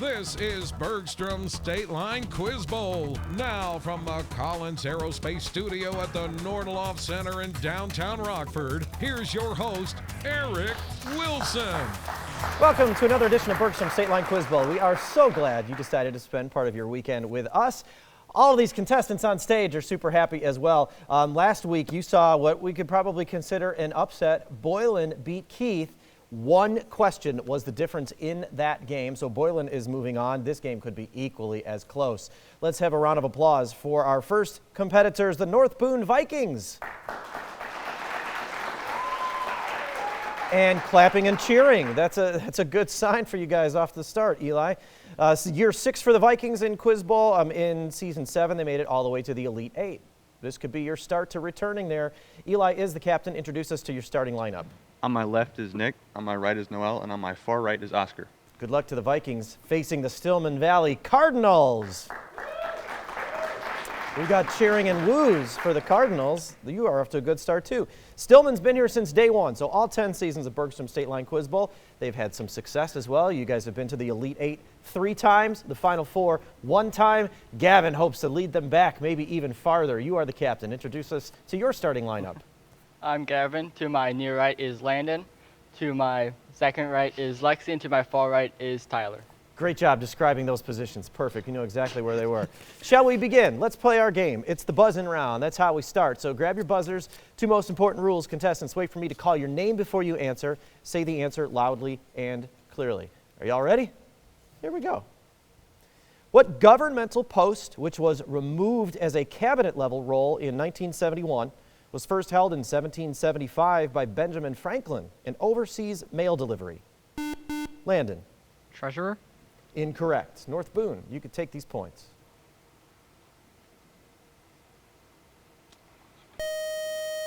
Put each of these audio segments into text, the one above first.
This is Bergstrom State Line Quiz Bowl. Now from the Collins Aerospace Studio at the Nordloff Center in downtown Rockford, here's your host, Eric Wilson. Welcome to another edition of Bergstrom State Line Quiz Bowl. We are so glad you decided to spend part of your weekend with us. All of these contestants on stage are super happy as well. Last week, you saw what we could probably consider an upset. Boylan beat Keith. One question was the difference in that game, so Boylan is moving on. This game could be equally as close. Let's have a round of applause for our first competitors, the North Boone Vikings. And clapping and cheering. That's a good sign for you guys off the start, Eli. Year 6 for the Vikings in Quiz Bowl. In Season 7, they made it all the way to the Elite 8. This could be your start to returning there. Eli is the captain. Introduce us to your starting lineup. On my left is Nick, on my right is Noel, and on my far right is Oscar. Good luck to the Vikings facing the Stillman Valley Cardinals. We got cheering and woos for the Cardinals. You are off to a good start too. Stillman's been here since day one, so all 10 seasons of Bergstrom State Line Quiz Bowl. They've had some success as well. You guys have been to the Elite 8 3 times, the Final Four 1 time. Gavin hopes to lead them back, maybe even farther. You are the captain. Introduce us to your starting lineup. I'm Gavin. To my near right is Landon. To my second right is Lexi, and to my far right is Tyler. Great job describing those positions. Perfect. You know exactly where they were. Shall we begin? Let's play our game. It's the buzzing round. That's how we start. So grab your buzzers. 2 most important rules. Contestants, wait for me to call your name before you answer. Say the answer loudly and clearly. Are y'all ready? Here we go. What governmental post, which was removed as a cabinet-level role in 1971, was first held in 1775 by Benjamin Franklin and oversees mail delivery? Landon. Treasurer? Incorrect. North Boone, you could take these points.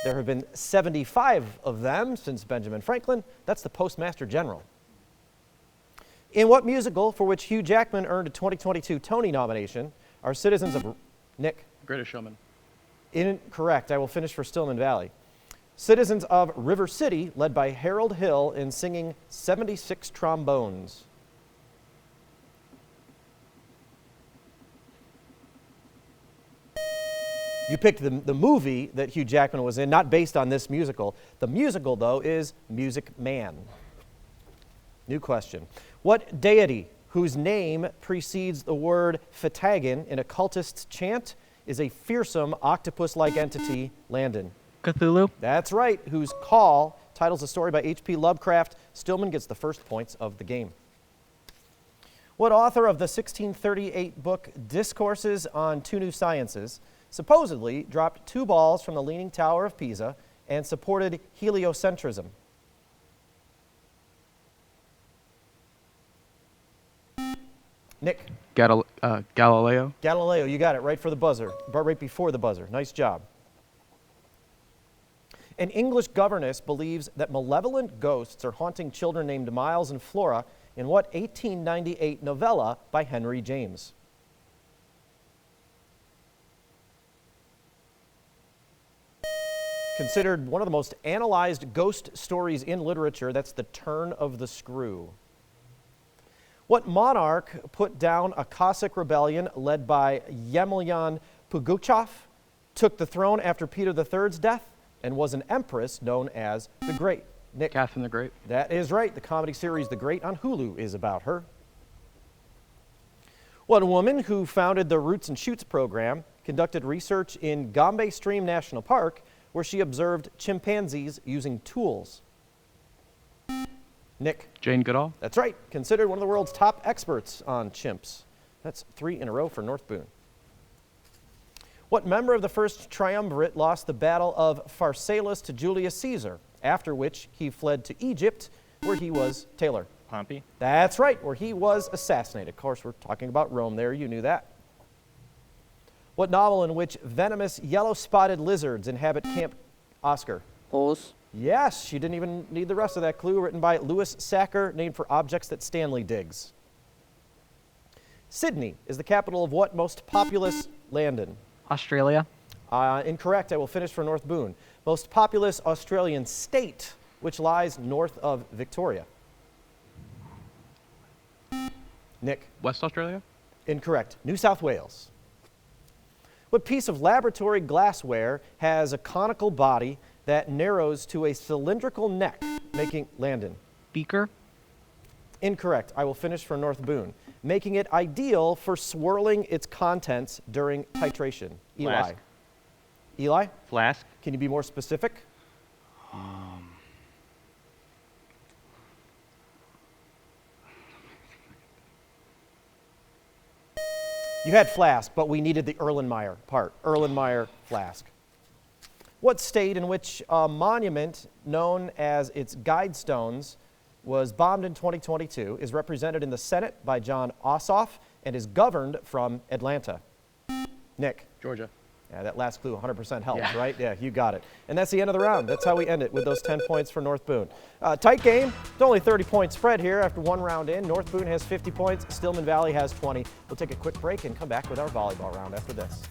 There have been 75 of them since Benjamin Franklin. That's the Postmaster General. In what musical, for which Hugh Jackman earned a 2022 Tony nomination, are citizens of Nick? Greatest Showman. Incorrect. I will finish for Stillman Valley. Citizens of River City, led by Harold Hill in singing 76 Trombones. You picked the movie that Hugh Jackman was in, not based on this musical. The musical, though, is Music Man. New question. What deity whose name precedes the word Fatagan in occultist chant is a fearsome octopus-like entity? Landon. Cthulhu? That's right. Whose call titles a story by H.P. Lovecraft. Stillman gets the first points of the game. What author of the 1638 book Discourses on Two New Sciences supposedly dropped 2 balls from the Leaning Tower of Pisa and supported heliocentrism? Nick. Galileo. Galileo, you got it right for the buzzer, but right before the buzzer. Nice job. An English governess believes that malevolent ghosts are haunting children named Miles and Flora in what 1898 novella by Henry James? Considered one of the most analyzed ghost stories in literature, that's The Turn of the Screw. What monarch put down a Cossack rebellion led by Yemelyan Pugachev, took the throne after Peter III's death, and was an empress known as the Great? Nick. Catherine the Great. That is right. The comedy series The Great on Hulu is about her. What woman who founded the Roots and Shoots program conducted research in Gombe Stream National Park where she observed chimpanzees using tools? Nick. Jane Goodall. That's right. Considered one of the world's top experts on chimps. That's 3 in a row for North Boone. What member of the first triumvirate lost the Battle of Pharsalus to Julius Caesar, after which he fled to Egypt, where he was Taylor? Pompey. That's right, where he was assassinated. Of course, we're talking about Rome there. You knew that. What novel in which venomous yellow-spotted lizards inhabit Camp Oscar? Holes? Yes, you didn't even need the rest of that clue. Written by Louis Sacker, named for objects that Stanley digs. Sydney is the capital of what most populous Landon? Australia? Incorrect. I will finish for North Boone. Most populous Australian state, which lies north of Victoria. Nick? West Australia? Incorrect. New South Wales. What piece of laboratory glassware has a conical body that narrows to a cylindrical neck, making Landon? Beaker? Incorrect. I will finish for North Boone. Making it ideal for swirling its contents during titration. Eli. Flask. Eli, Flask. can you be more specific? You had flask, but we needed the Erlenmeyer part. Erlenmeyer flask. What state in which a monument known as its Guidestones was bombed in 2022 is represented in the Senate by John Ossoff and is governed from Atlanta? Nick? Georgia. Yeah, that last clue 100% helps, Yeah. right? Yeah, you got it. And that's the end of the round. That's how we end it with those 10 points for North Boone. Tight game. It's only 30-point spread here after one round in. North Boone has 50 points. Stillman Valley has 20. We'll take a quick break and come back with our volleyball round after this.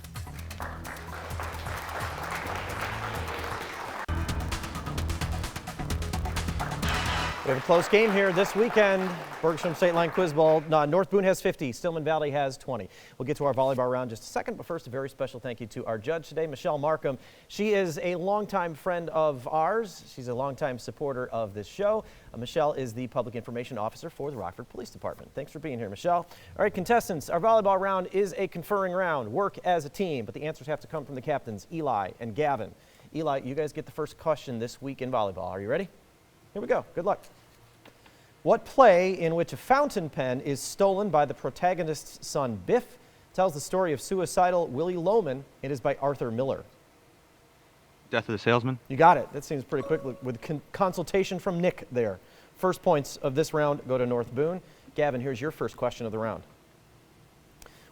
We have a close game here this weekend. Bergstrom State Line Quiz Bowl. North Boone has 50. Stillman Valley has 20. We'll get to our volleyball round in just a second, but first a very special thank you to our judge today, Michelle Markham. She is a longtime friend of ours. She's a longtime supporter of this show. Michelle is the Public Information Officer for the Rockford Police Department. Thanks for being here, Michelle. All right, contestants, our volleyball round is a conferring round. Work as a team, but the answers have to come from the captains, Eli and Gavin. Eli, you guys get the first question this week in volleyball. Are you ready? Here we go. Good luck. What play in which a fountain pen is stolen by the protagonist's son Biff tells the story of suicidal Willie Loman and is by Arthur Miller? Death of the Salesman. You got it. That seems pretty quick with consultation from Nick there. First points of this round go to North Boone. Gavin, here's your first question of the round.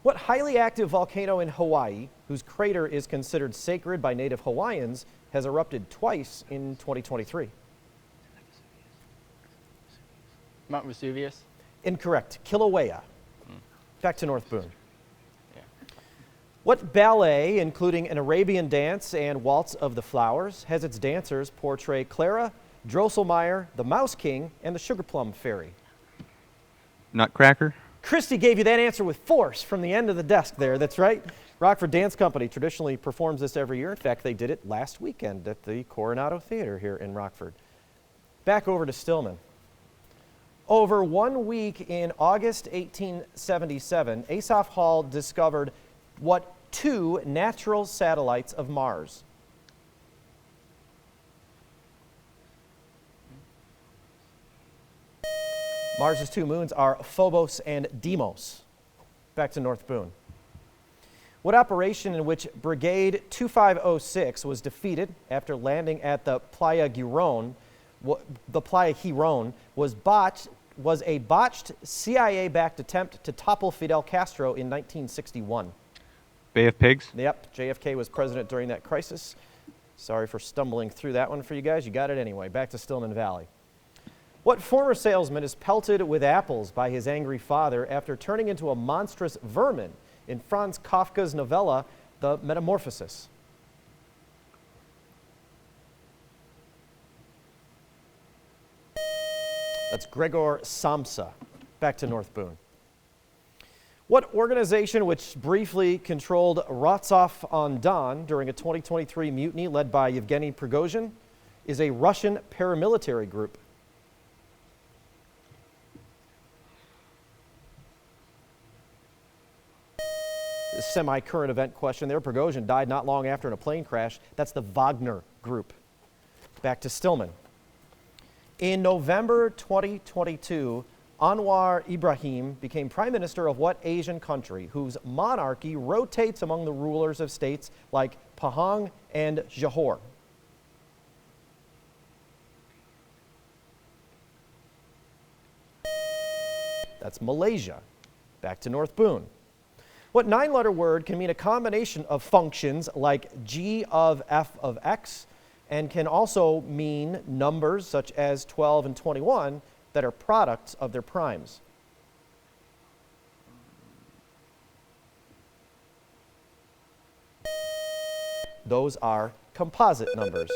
What highly active volcano in Hawaii, whose crater is considered sacred by native Hawaiians, has erupted twice in 2023? Mount Vesuvius. Incorrect. Kilauea. Back to North Boone. Yeah. What ballet, including an Arabian dance and Waltz of the Flowers, has its dancers portray Clara, Drosselmeyer, the Mouse King, and the Sugar Plum Fairy? Nutcracker. Christy gave you that answer with force from the end of the desk there. That's right. Rockford Dance Company traditionally performs this every year. In fact, they did it last weekend at the Coronado Theater here in Rockford. Back over to Stillman. Over 1 week in August 1877, Asaph Hall discovered what two natural satellites of Mars? Mars's two moons are Phobos and Deimos. Back to North Boone. What operation in which Brigade 2506 was defeated after landing at the Playa Girón, was a botched CIA-backed attempt to topple Fidel Castro in 1961? Bay of Pigs. Yep, JFK was president during that crisis. Sorry for stumbling through that one for you guys. You got it anyway. Back to Stillman Valley. What former salesman is pelted with apples by his angry father after turning into a monstrous vermin in Franz Kafka's novella, The Metamorphosis? That's Gregor Samsa. Back to North Boone. What organization, which briefly controlled Rostov-on-Don during a 2023 mutiny led by Yevgeny Prigozhin, is a Russian paramilitary group? A semi-current event question there. Prigozhin died not long after in a plane crash. That's the Wagner Group. Back to Stillman. In November 2022, Anwar Ibrahim became prime minister of what Asian country whose monarchy rotates among the rulers of states like Pahang and Johor? That's Malaysia. Back to North Boone. What 9-letter word can mean a combination of functions like g of f of x and can also mean numbers such as 12 and 21 that are products of their primes? Those are composite numbers.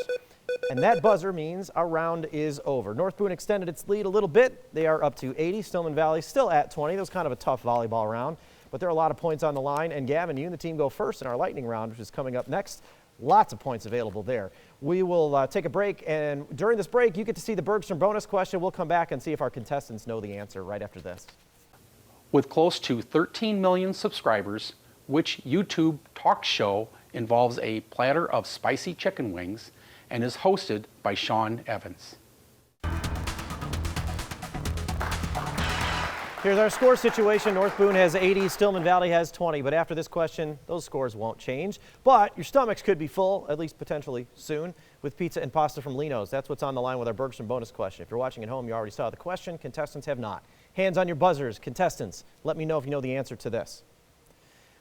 And that buzzer means our round is over. North Boone extended its lead a little bit. They are up to 80. Stillman Valley still at 20. That was kind of a tough volleyball round, but there are a lot of points on the line. And Gavin, you and the team go first in our lightning round, which is coming up next. Lots of points available there. We will take a break, and during this break, you get to see the Bergstrom bonus question. We'll come back and see if our contestants know the answer right after this. With close to 13 million subscribers, which YouTube talk show involves a platter of spicy chicken wings and is hosted by Sean Evans? Here's our score situation. North Boone has 80, Stillman Valley has 20. But after this question, those scores won't change. But your stomachs could be full, at least potentially soon, with pizza and pasta from Lino's. That's what's on the line with our Bergstrom bonus question. If you're watching at home, you already saw the question. Contestants have not. Hands on your buzzers. Contestants, let me know if you know the answer to this.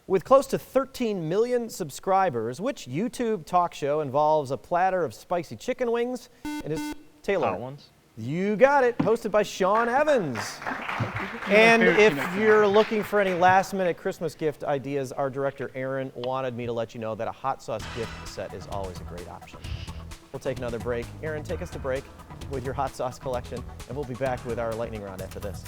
With close to 13 million subscribers, which YouTube talk show involves a platter of spicy chicken wings and is Taylor? Hot Ones. You got it. Hosted by Sean Evans. And if you're looking for any last-minute Christmas gift ideas, our director Aaron wanted me to let you know that a hot sauce gift set is always a great option. We'll take another break. Aaron, take us to break with your hot sauce collection, and we'll be back with our lightning round after this.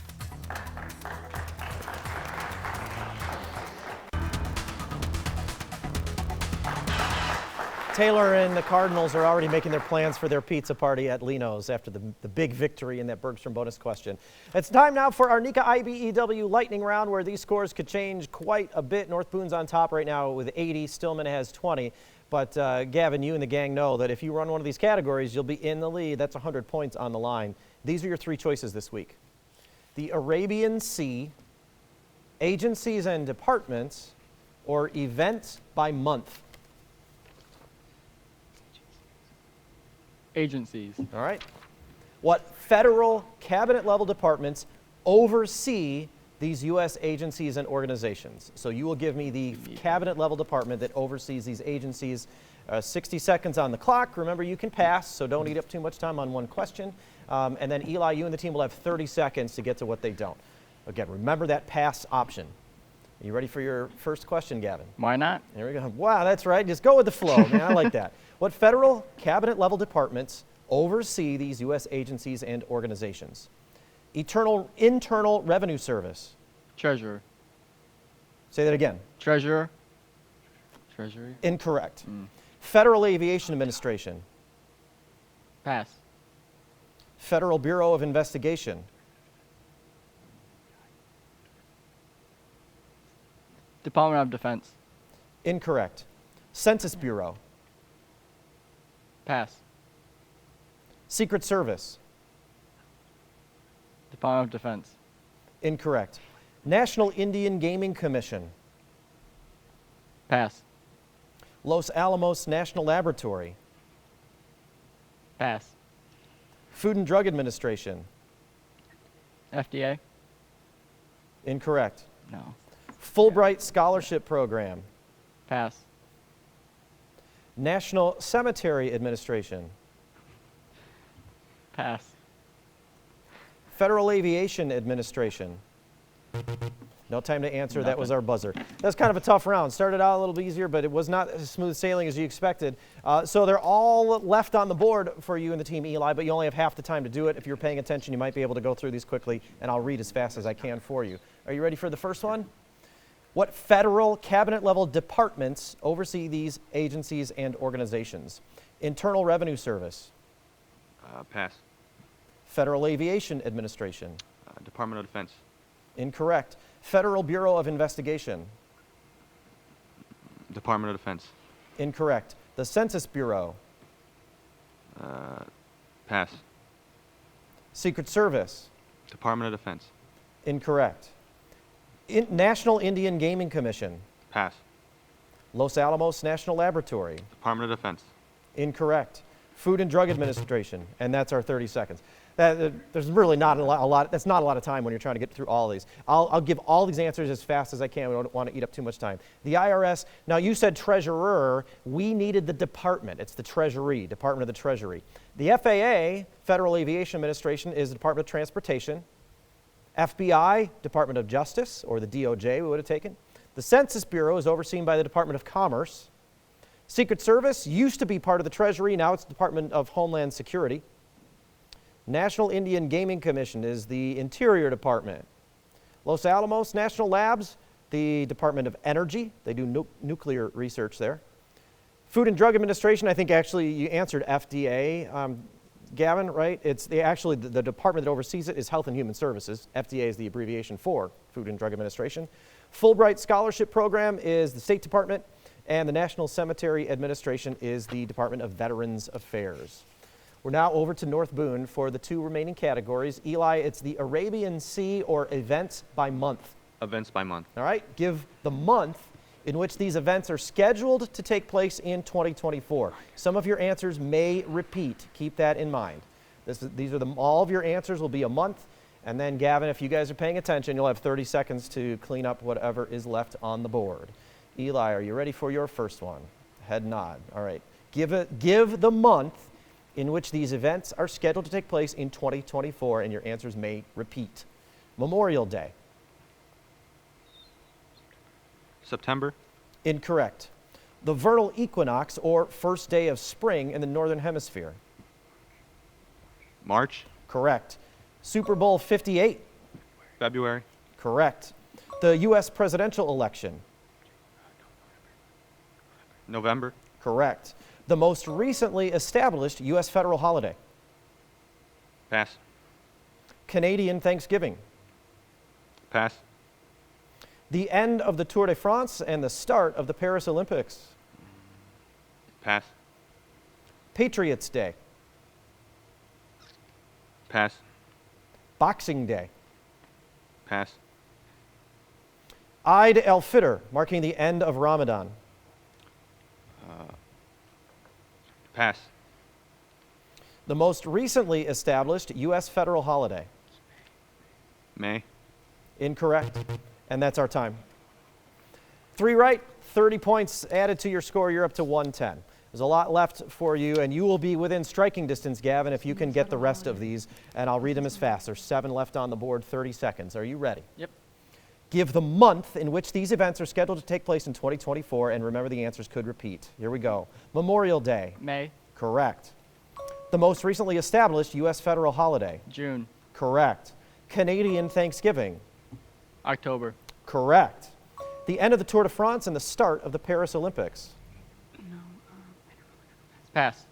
Taylor and the Cardinals are already making their plans for their pizza party at Lino's after the big victory in that Bergstrom bonus question. It's time now for our Nika IBEW lightning round, where these scores could change quite a bit. North Boone's on top right now with 80. Stillman has 20. But Gavin, you and the gang know that if you run one of these categories, you'll be in the lead. That's 100 points on the line. These are your three choices this week. The Arabian Sea, agencies and departments, or event by month. Agencies. All right. What federal cabinet level departments oversee these U.S. agencies and organizations? So you will give me the cabinet level department that oversees these agencies. 60 seconds on the clock. Remember, you can pass, so don't eat up too much time on one question. And then Eli, you and the team will have 30 seconds to get to what they don't. Again, remember that pass option. Are you ready for your first question, Gavin? Why not? There we go. Wow, that's right. Just go with the flow, man. I like that. What federal cabinet level departments oversee these U.S. agencies and organizations? Internal Revenue Service. Treasurer. Say that again. Treasurer. Treasury. Incorrect. Federal Aviation Administration. Pass. Federal Bureau of Investigation. Department of Defense. Incorrect. Census Bureau. Pass. Secret Service. Department of Defense. Incorrect. National Indian Gaming Commission. Pass. Los Alamos National Laboratory. Pass. Food and Drug Administration. FDA. Incorrect. No. Fulbright Scholarship Program. Pass. National Cemetery Administration. Pass. Federal Aviation Administration. No time to answer. That was our buzzer. That's kind of a tough round. Started out a little bit easier, but it was not as smooth sailing as you expected. So they're all left on the board for you and the team, Eli, but you only have half the time to do it. If you're paying attention, you might be able to go through these quickly, and I'll read as fast as I can for you. Are you ready for the first one? What federal cabinet-level departments oversee these agencies and organizations? Internal Revenue Service. Pass. Federal Aviation Administration. Department of Defense. Incorrect. Federal Bureau of Investigation. Department of Defense. Incorrect. The Census Bureau. Pass. Secret Service. Department of Defense. Incorrect. National Indian Gaming Commission. Pass. Los Alamos National Laboratory. Department of Defense. Incorrect. Food and Drug Administration, and that's our 30 seconds. There's really not a lot. That's not a lot of time when you're trying to get through all of these. I'll give all these answers as fast as I can. We don't want to eat up too much time. The IRS. Now you said treasurer. We needed the department. It's the Treasury, Department of the Treasury. The FAA, Federal Aviation Administration, is the Department of Transportation. FBI, Department of Justice, or the DOJ we would have taken. The Census Bureau is overseen by the Department of Commerce. Secret Service used to be part of the Treasury. Now it's the Department of Homeland Security. National Indian Gaming Commission is the Interior Department. Los Alamos National Labs, the Department of Energy. They do nuclear research there. Food and Drug Administration, I think actually you answered FDA, Gavin, right? It's actually the department that oversees it is Health and Human Services. FDA is the abbreviation for Food and Drug Administration. Fulbright Scholarship Program is the State Department, and the National Cemetery Administration is the Department of Veterans Affairs. We're now over to North Boone for the 2 remaining categories. Eli, it's the Arabian Sea or events by month. Events by month. All right, give the month in which these events are scheduled to take place in 2024. Some of your answers may repeat. Keep that in mind. All of your answers will be a month. And then, Gavin, if you guys are paying attention, you'll have 30 seconds to clean up whatever is left on the board. Eli, are you ready for your first one? Head nod. All right. Give the month in which these events are scheduled to take place in 2024, and your answers may repeat. Memorial Day. September. Incorrect. The vernal equinox, or first day of spring in the Northern Hemisphere. March. Correct. Super Bowl 58. February. Correct. The U.S. presidential election. November. Correct. The most recently established U.S. federal holiday. Pass. Canadian Thanksgiving. Pass. The end of the Tour de France and the start of the Paris Olympics. Pass. Patriots Day. Pass. Boxing Day. Pass. Eid al-Fitr, marking the end of Ramadan. Pass. The most recently established U.S. federal holiday. May. Incorrect. And that's our time. 3 right, 30 points added to your score. You're up to 110. There's a lot left for you, and you will be within striking distance, Gavin, if you can get the rest of these. And I'll read them as fast. There's 7 left on the board, 30 seconds. Are you ready? Yep. Give the month in which these events are scheduled to take place in 2024, and remember the answers could repeat. Here we go. Memorial Day. May. Correct. The most recently established U.S. federal holiday. June. Correct. Canadian Thanksgiving. October. Correct. The end of the Tour de France and the start of the Paris Olympics. Pass.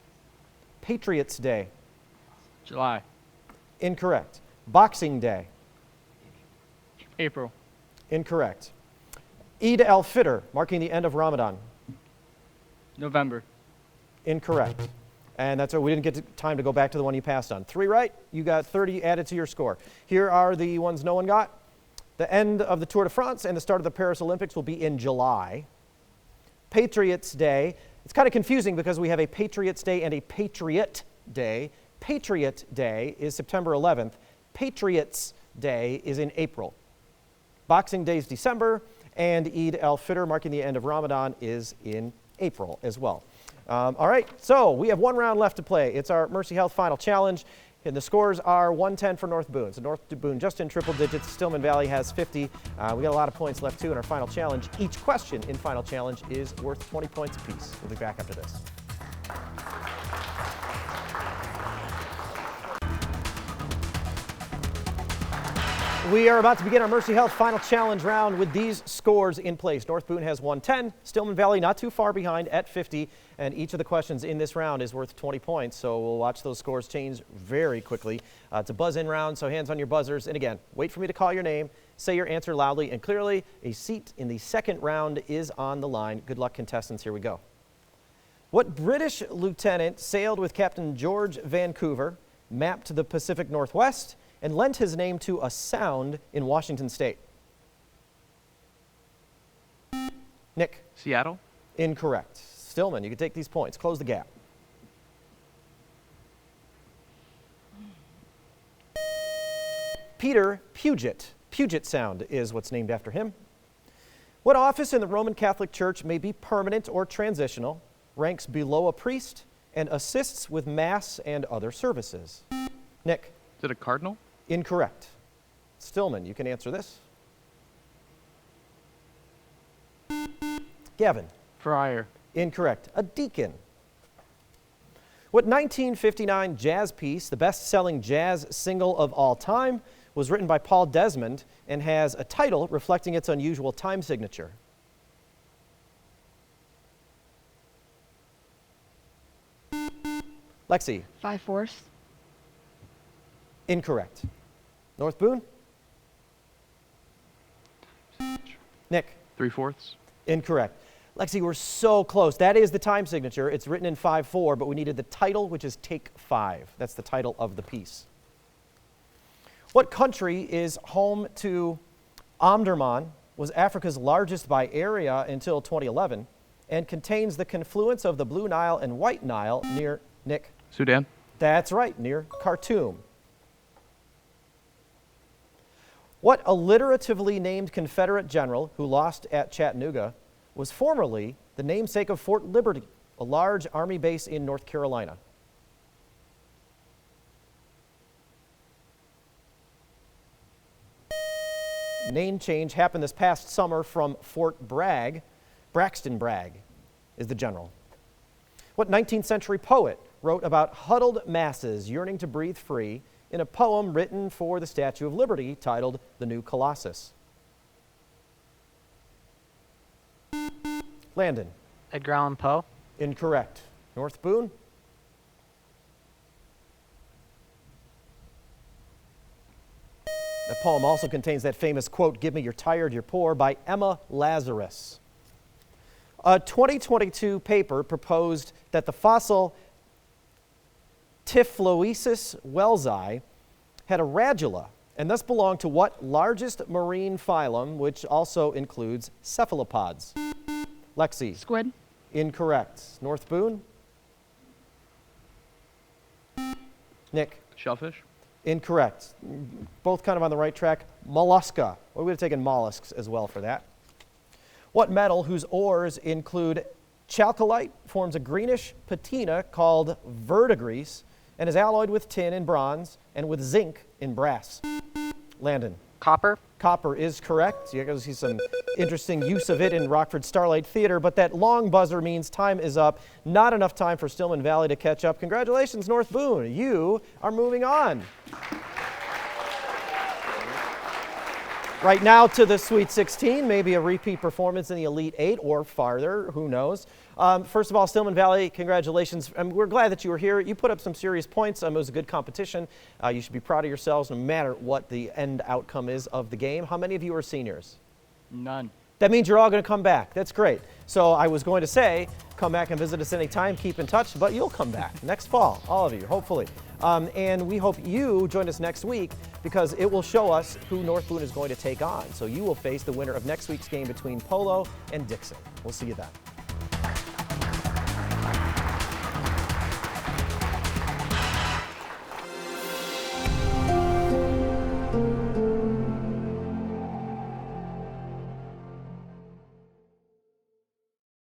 Patriots Day. July. Incorrect. Boxing Day. April. Incorrect. Eid al-Fitr, marking the end of Ramadan. November. Incorrect. And that's we didn't get time to go back to the one you passed on. 3 right, you got 30 added to your score. Here are the ones no one got. The end of the Tour de France and the start of the Paris Olympics will be in July. Patriots Day. It's kind of confusing because we have a Patriots Day and a Patriot Day. Patriot Day is September 11th. Patriots Day is in April. Boxing Day is December, and Eid al-Fitr, marking the end of Ramadan, is in April as well. All right, so we have 1 round left to play. It's our Mercy Health Final Challenge, and the scores are 110 for North Boone. So North Boone just in triple digits. Stillman Valley has 50. We got a lot of points left, too, in our Final Challenge. Each question in Final Challenge is worth 20 points apiece. We'll be back after this. We are about to begin our Mercy Health Final Challenge round with these scores in place. North Boone has 110, Stillman Valley not too far behind at 50, and each of the questions in this round is worth 20 points, so we'll watch those scores change very quickly. It's a buzz-in round, so hands on your buzzers. And again, wait for me to call your name, say your answer loudly and clearly. A seat in the second round is on the line. Good luck, contestants. Here we go. What British lieutenant sailed with Captain George Vancouver, mapped the Pacific Northwest, and lent his name to a sound in Washington State? Nick? Seattle? Incorrect. Stillman, you can take these points. Close the gap. Peter Puget. Puget Sound is what's named after him. What office in the Roman Catholic Church may be permanent or transitional, ranks below a priest, and assists with Mass and other services? Nick? Is it a cardinal? Incorrect. Stillman, you can answer this. Gavin? Friar. Incorrect. A deacon. What 1959 jazz piece, the best-selling jazz single of all time, was written by Paul Desmond and has a title reflecting its unusual time signature? Lexi. 5/4. Incorrect. North Boone? Nick? 3/4. Incorrect. Lexi, we're so close. That is the time signature. It's written in 5/4, but we needed the title, which is Take 5. That's the title of the piece. What country is home to Omdurman, was Africa's largest by area until 2011, and contains the confluence of the Blue Nile and White Nile near, Nick? Sudan. That's right, near Khartoum. What alliteratively named Confederate general who lost at Chattanooga was formerly the namesake of Fort Liberty, a large Army base in North Carolina? Name change happened this past summer from Fort Bragg. Braxton Bragg is the general. What 19th century poet wrote about huddled masses yearning to breathe free in a poem written for the Statue of Liberty titled The New Colossus? Landon. Edgar Allan Poe. Incorrect. North Boone? That poem also contains that famous quote, "Give me your tired, your poor," by Emma Lazarus. A 2022 paper proposed that the fossil Typhloesus wellsi had a radula and thus belonged to what largest marine phylum, which also includes cephalopods? Lexi. Squid. Incorrect. North Boone? Nick. Shellfish. Incorrect. Both kind of on the right track. Mollusca. We would have taken mollusks as well for that. What metal whose ores include chalcolite forms a greenish patina called verdigris and is alloyed with tin in bronze and with zinc in brass? Landon. Copper. Copper is correct. You're going to see some interesting use of it in Rockford Starlight Theater, but that long buzzer means time is up. Not enough time for Stillman Valley to catch up. Congratulations, North Boone. You are moving on. Right now to the Sweet 16, maybe a repeat performance in the Elite 8 or farther, who knows. First of all, Stillman Valley, congratulations. We're glad that you were here. You put up some serious points. It was a good competition. You should be proud of yourselves no matter what the end outcome is of the game. How many of you are seniors? None. That means you're all going to come back. That's great. So I was going to say, come back and visit us anytime, keep in touch, but you'll come back next fall, all of you, hopefully. And we hope you join us next week because it will show us who North Boone is going to take on. So you will face the winner of next week's game between Polo and Dixon. We'll see you then.